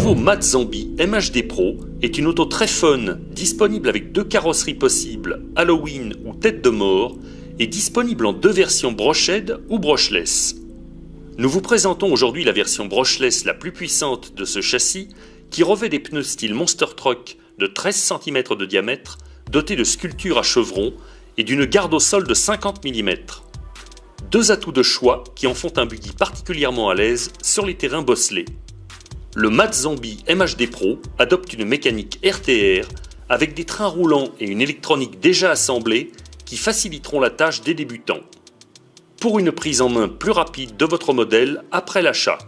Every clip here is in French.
nouveau Mad Zombie MHD Pro est une auto très fun, disponible avec 2 carrosseries possibles, Halloween ou tête de mort, et disponible en 2 versions brushed ou brushless. Nous vous présentons aujourd'hui la version brushless la plus puissante de ce châssis, qui revêt des pneus style Monster Truck de 13 cm de diamètre, dotés de sculptures à chevrons et d'une garde au sol de 50 mm. 2 atouts de choix qui en font un buggy particulièrement à l'aise sur les terrains bosselés. Le Mad Zombie MHD Pro adopte une mécanique RTR avec des trains roulants et une électronique déjà assemblée qui faciliteront la tâche des débutants. Pour une prise en main plus rapide de votre modèle après l'achat.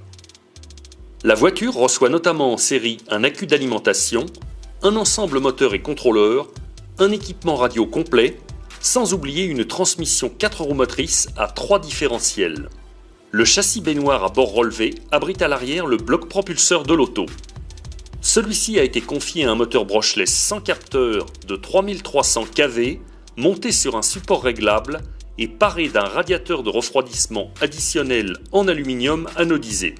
La voiture reçoit notamment en série un accu d'alimentation, un ensemble moteur et contrôleur, un équipement radio complet, sans oublier une transmission 4 roues motrices à 3 différentiels. Le châssis baignoire à bord relevé abrite à l'arrière le bloc propulseur de l'auto. Celui-ci a été confié à un moteur brushless sans capteur de 3300 kV, monté sur un support réglable et paré d'un radiateur de refroidissement additionnel en aluminium anodisé.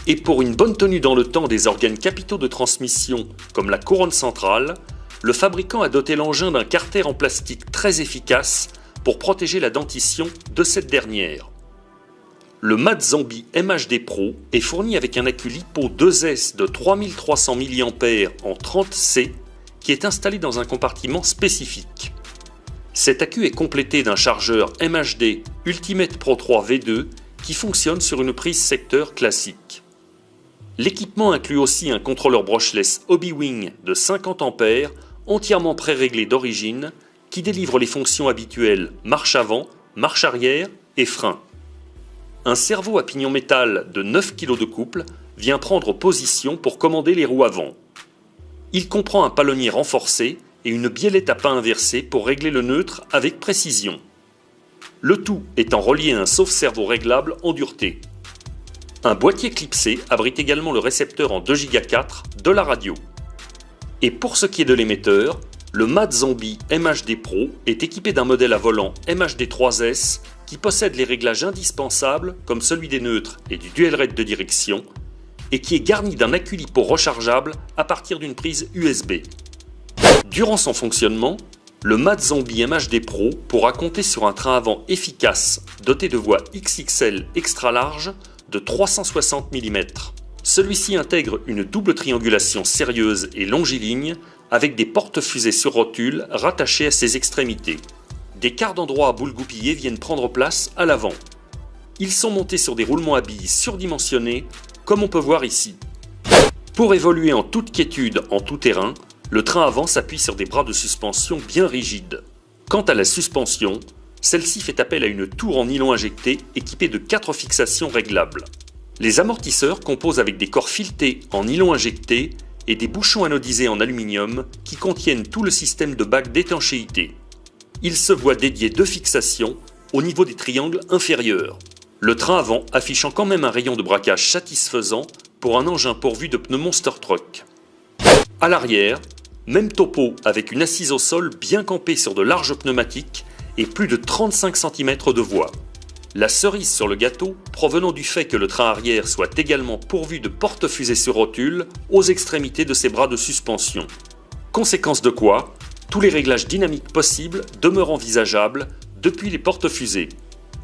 Et pour une bonne tenue dans le temps des organes capitaux de transmission comme la couronne centrale, le fabricant a doté l'engin d'un carter en plastique très efficace pour protéger la dentition de cette dernière. Le Mad Zombie MHD Pro est fourni avec un accu LiPo 2S de 3300 mAh en 30C qui est installé dans un compartiment spécifique. Cet accu est complété d'un chargeur MHD Ultimate Pro 3 V2 qui fonctionne sur une prise secteur classique. L'équipement inclut aussi un contrôleur brushless Hobby-Wing de 50 A entièrement pré-réglé d'origine qui délivre les fonctions habituelles marche avant, marche arrière et frein. Un servo à pignon métal de 9 kg de couple vient prendre position pour commander les roues avant. Il comprend un palonnier renforcé et une biellette à pas inversée pour régler le neutre avec précision. Le tout étant relié à un sauve-servo réglable en dureté. Un boîtier clipsé abrite également le récepteur en 2 Go 4 de la radio. Et pour ce qui est de l'émetteur, le Mad Zombie MHD Pro est équipé d'un modèle à volant MHD 3S qui possède les réglages indispensables comme celui des neutres et du dual rate de direction et qui est garni d'un accu LiPo rechargeable à partir d'une prise USB. Durant son fonctionnement, le Mad Zombie MHD Pro pourra compter sur un train avant efficace doté de voies XXL extra large de 360 mm. Celui-ci intègre une double triangulation sérieuse et longiligne avec des porte-fusées sur rotule rattachées à ses extrémités. Des quarts d'endroit à boules goupillées viennent prendre place à l'avant. Ils sont montés sur des roulements à billes surdimensionnés, comme on peut voir ici. Pour évoluer en toute quiétude en tout terrain, le train avant s'appuie sur des bras de suspension bien rigides. Quant à la suspension, celle-ci fait appel à une tour en nylon injecté équipée de 4 fixations réglables. Les amortisseurs composent avec des corps filetés en nylon injecté et des bouchons anodisés en aluminium qui contiennent tout le système de bague d'étanchéité. Il se voit dédié 2 fixations au niveau des triangles inférieurs. Le train avant affichant quand même un rayon de braquage satisfaisant pour un engin pourvu de pneus Monster Truck. À l'arrière, même topo avec une assise au sol bien campée sur de larges pneumatiques et plus de 35 cm de voie. La cerise sur le gâteau provenant du fait que le train arrière soit également pourvu de porte-fusées sur rotule aux extrémités de ses bras de suspension. Conséquence de quoi, tous les réglages dynamiques possibles demeurent envisageables depuis les porte-fusées.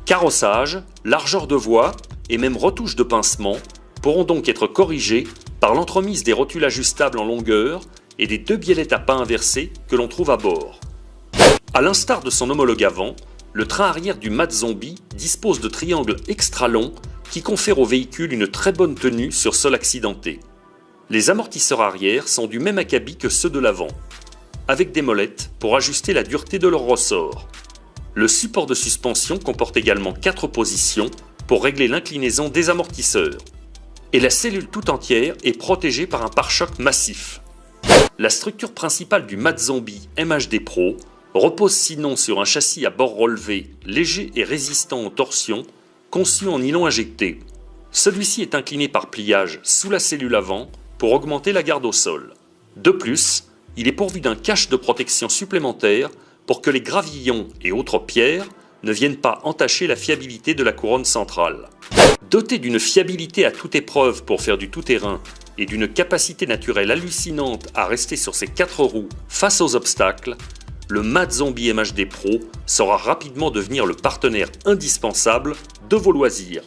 Carrossage, largeur de voie et même retouches de pincement pourront donc être corrigés par l'entremise des rotules ajustables en longueur et des 2 biellettes à pas inversées que l'on trouve à bord. A l'instar de son homologue avant, le train arrière du Mad Zombie dispose de triangles extra longs qui confèrent au véhicule une très bonne tenue sur sol accidenté. Les amortisseurs arrière sont du même acabit que ceux de l'avant, avec des molettes pour ajuster la dureté de leur ressort. Le support de suspension comporte également 4 positions pour régler l'inclinaison des amortisseurs. Et la cellule tout entière est protégée par un pare-choc massif. La structure principale du Mad Zombie MHD Pro repose sinon sur un châssis à bord relevé, léger et résistant aux torsions, conçu en nylon injecté. Celui-ci est incliné par pliage sous la cellule avant pour augmenter la garde au sol. De plus, il est pourvu d'un cache de protection supplémentaire pour que les gravillons et autres pierres ne viennent pas entacher la fiabilité de la couronne centrale. Doté d'une fiabilité à toute épreuve pour faire du tout-terrain et d'une capacité naturelle hallucinante à rester sur ses 4 roues face aux obstacles, le Mad Zombie MHD Pro saura rapidement devenir le partenaire indispensable de vos loisirs.